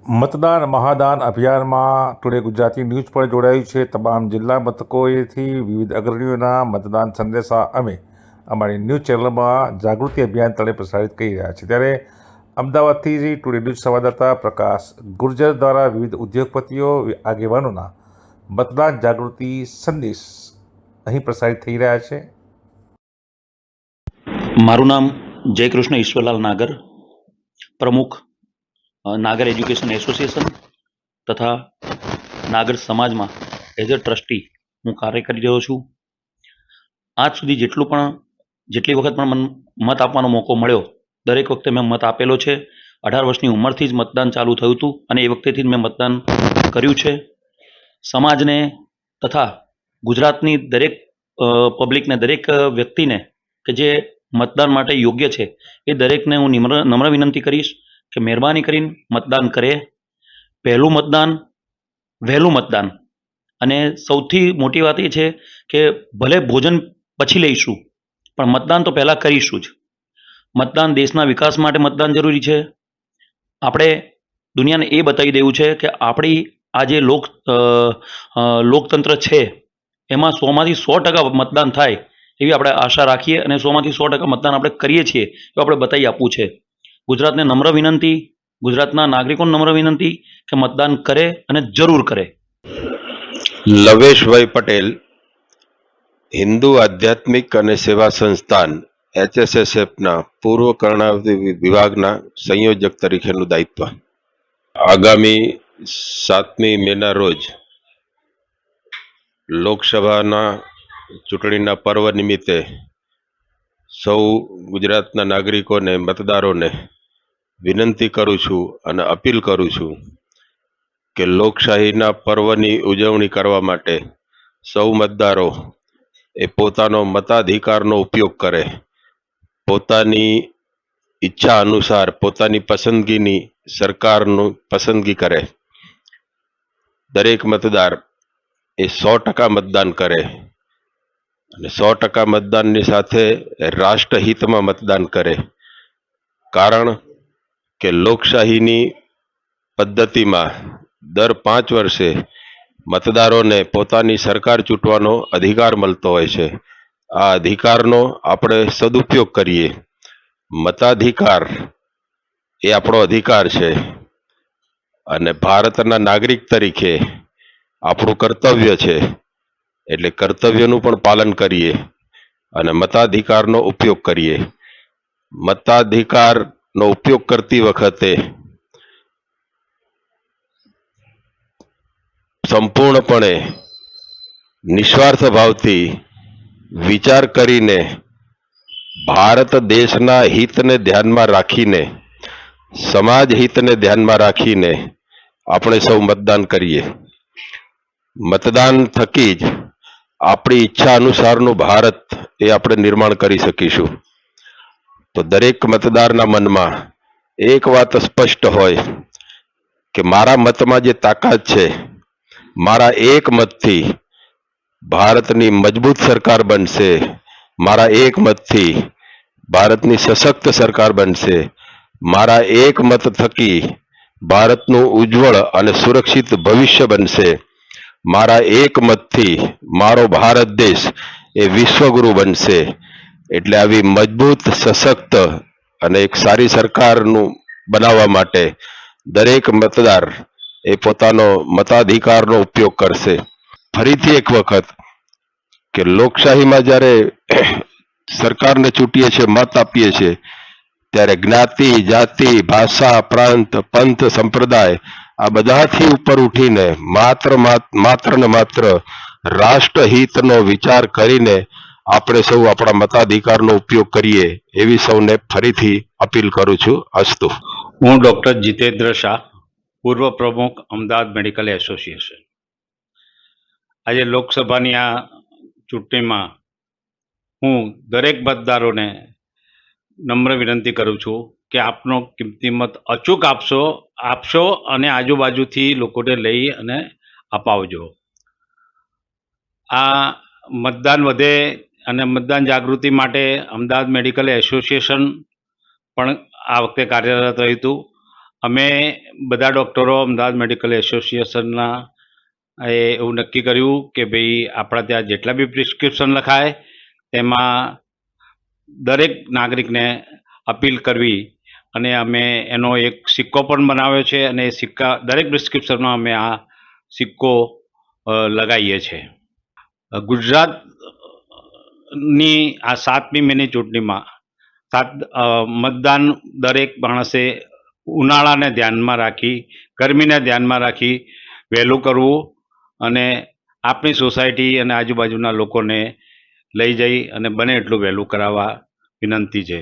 મતદાન મહાદાન અભિયાનમાં today Gujarati news પણ જોડાયું છે. તમામ જિલ્લા મથકોએથી વિવિધ અગ્રણીઓના મતદાન સંદેશા અમે અમારી ન્યૂઝ ચેનલમાં જાગૃતિ અભિયાન તળે પ્રસારિત કરી રહ્યા છીએ. ત્યારે અમદાવાદથી ટુડે ન્યૂઝ સંવાદદાતા પ્રકાશ ગુર્જર દ્વારા વિવિધ ઉદ્યોગપતિઓ આગેવાનોના મતદાન જાગૃતિ સંદેશ અહીં પ્રસારિત થઈ રહ્યા છે. મારું નામ જયકૃષ્ણ ઈશ્વરલાલ નાગર, પ્રમુખ નાગર એજ્યુકેશન એસોસિએશન તથા નાગર સમાજમાં એઝ અ ટ્રસ્ટી હું કાર્ય કરી રહ્યો છું. આજ સુધી જેટલી વખત પણ મને મત આપવાનો મોકો મળ્યો, દરેક વખતે મેં મત આપેલો છે. 18 વર્ષની ઉંમરથી જ મતદાન ચાલુ થયું હતું અને એ વખતેથી જ મેં મતદાન કર્યું છે. સમાજને તથા ગુજરાતની દરેક પબ્લિકને, દરેક વ્યક્તિને કે જે મતદાન માટે યોગ્ય છે એ દરેકને હું નમ્ર વિનંતી કરીશ કે મહેરબાની કરીને મતદાન કરે. પહેલું મતદાન, વહેલું મતદાન. અને સૌથી મોટી વાત એ છે કે ભલે ભોજન પછી લઈશું પણ મતદાન તો પહેલાં કરીશું જ. મતદાન દેશના વિકાસ માટે મતદાન જરૂરી છે. આપણે દુનિયાને એ બતાવી દેવું છે કે આપણી આ જે લોકતંત્ર છે એમાં 100માંથી 100% મતદાન થાય એવી આપણે આશા રાખીએ અને 100માંથી 100% મતદાન આપણે કરીએ છીએ તો આપણે બતાવી આપવું છે. ગુજરાતને નમ્ર વિનંતી, ગુજરાતના નાગરિકોને નમ્ર વિનંતી કે મતદાન કરે અને જરૂર કરે. લવેશભાઈ પટેલ, હિન્દુ આધ્યાત્મિક અને સેવા સંસ્થાન HSSFના પૂર્વ કર્ણાવતી વિભાગના સંયોજક તરીકેનું દાયિત્વ. આગામી 7મી મેના રોજ લોકસભાના ચૂંટણીના પર્વ નિમિત્તે સૌ ગુજરાતના નાગરિકોને, મતદારોને વિનંતી કરું છું અને અપીલ કરું છું કે લોકશાહીના પર્વની ઉજવણી કરવા માટે સૌ મતદારો એ પોતાનો મતાધિકારનો ઉપયોગ કરે. પોતાની ઈચ્છા અનુસાર પોતાની પસંદગીની સરકારનું પસંદગી કરે. દરેક મતદાર એ 100% મતદાન કરે અને 100% મતદાનની સાથે રાષ્ટ્રહિતમાં મતદાન કરે. કારણ કે લોકશાહીની પદ્ધતિમાં દર 5 વર્ષે મતદારોને પોતાની સરકાર ચૂંટવાનો અધિકાર મળતો હોય છે. આ અધિકારનો આપણે સદુપયોગ કરીએ. મતાધિકાર એ આપણો અધિકાર છે અને ભારતના નાગરિક તરીકે આપણું કર્તવ્ય છે. એટલે કર્તવ્યનું પણ પાલન કરીએ અને મતાધિકારનો ઉપયોગ કરીએ. મતાધિકારનો ઉપયોગ કરતી વખતે સંપૂર્ણપણે નિસ્વાર્થ ભાવથી વિચાર કરીને ભારત દેશના હિતને ધ્યાનમાં રાખીને, સમાજ હિતને ધ્યાનમાં રાખીને આપણે સૌ મતદાન કરીએ. મતદાન થકી જ આપણી ઈચ્છા અનુસારનું ભારત એ આપણે નિર્માણ કરી શકીશું. તો દરેક મતદારના મનમાં એક વાત સ્પષ્ટ હોય કે મારા મતમાં જે તાકાત છે, મારા એક મતથી ભારતની મજબૂત સરકાર બનશે. મારા એક મતથી ભારતની સશક્ત સરકાર બનશે. મારા એક મત થકી ભારતનું ઉજ્જવળ અને સુરક્ષિત ભવિષ્ય બનશે. મારા એક મતથી મારો ભારત દેશ એ વિશ્વગુરુ બનશે. એટલે આવી મજબૂત, સશક્ત અને એક સારી સરકારનું બનાવવા માટે દરેક મતદાર એ પોતાનો મતાધિકારનો ઉપયોગ કરશે. ફરીથી એક વખત કે લોકશાહીમાં જ્યારે સરકારને ચૂંટીએ છીએ, મત આપીએ છીએ, ત્યારે જ્ઞાતિ, જાતિ, ભાષા, પ્રાંત, પંથ, સંપ્રદાય આ બધાથી ઉપર ઉઠીને માત્ર ને માત્ર રાષ્ટ્રહિતનો વિચાર કરીને આપણે સૌ આપણા મતાધિકારનો ઉપયોગ કરીએ એવી સૌને ફરીથી અપીલ કરું છું. અસ્તુ. હું ડૉક્ટર જીતેન્દ્ર શાહ, પૂર્વ પ્રમુખ અમદાવાદ મેડિકલ એસોસિએશન. આજે લોકસભાની આ ચૂંટણીમાં હું દરેક મતદારોને નમ્ર વિનંતી કરું છું કે આપનો કિંમતી મત અચૂક આપશો અને આજુબાજુથી લોકોને લઈ અને અપાવજો. આ મતદાન વધે અને મતદાન જાગૃતિ માટે અમદાવાદ મેડિકલ એસોસિએશન પણ આ વખતે કાર્યરત રહ્યું હતું અમે બધા ડૉક્ટરો અમદાવાદ મેડિકલ એસોસિએશનના એવું નક્કી કર્યું કે ભાઈ આપણા ત્યાં જેટલા બી પ્રિસ્ક્રિપ્શન લખાય તેમાં દરેક નાગરિકને અપીલ કરવી અને અમે એનો એક સિક્કો પણ બનાવ્યો છે અને એ સિક્કા દરેક પ્રિસ્ક્રિપ્શનમાં અમે આ સિક્કો લગાવીએ છીએ. ગુજરાતની આ 7મી મેની ચૂંટણીમાં મતદાન દરેક માણસે ઉનાળાને ધ્યાનમાં રાખી, ગરમીને ધ્યાનમાં રાખી વહેલું કરવું અને આપણી સોસાયટી અને આજુબાજુના લોકોને લઈ જઈ અને બને એટલું વહેલું કરાવવા વિનંતી છે.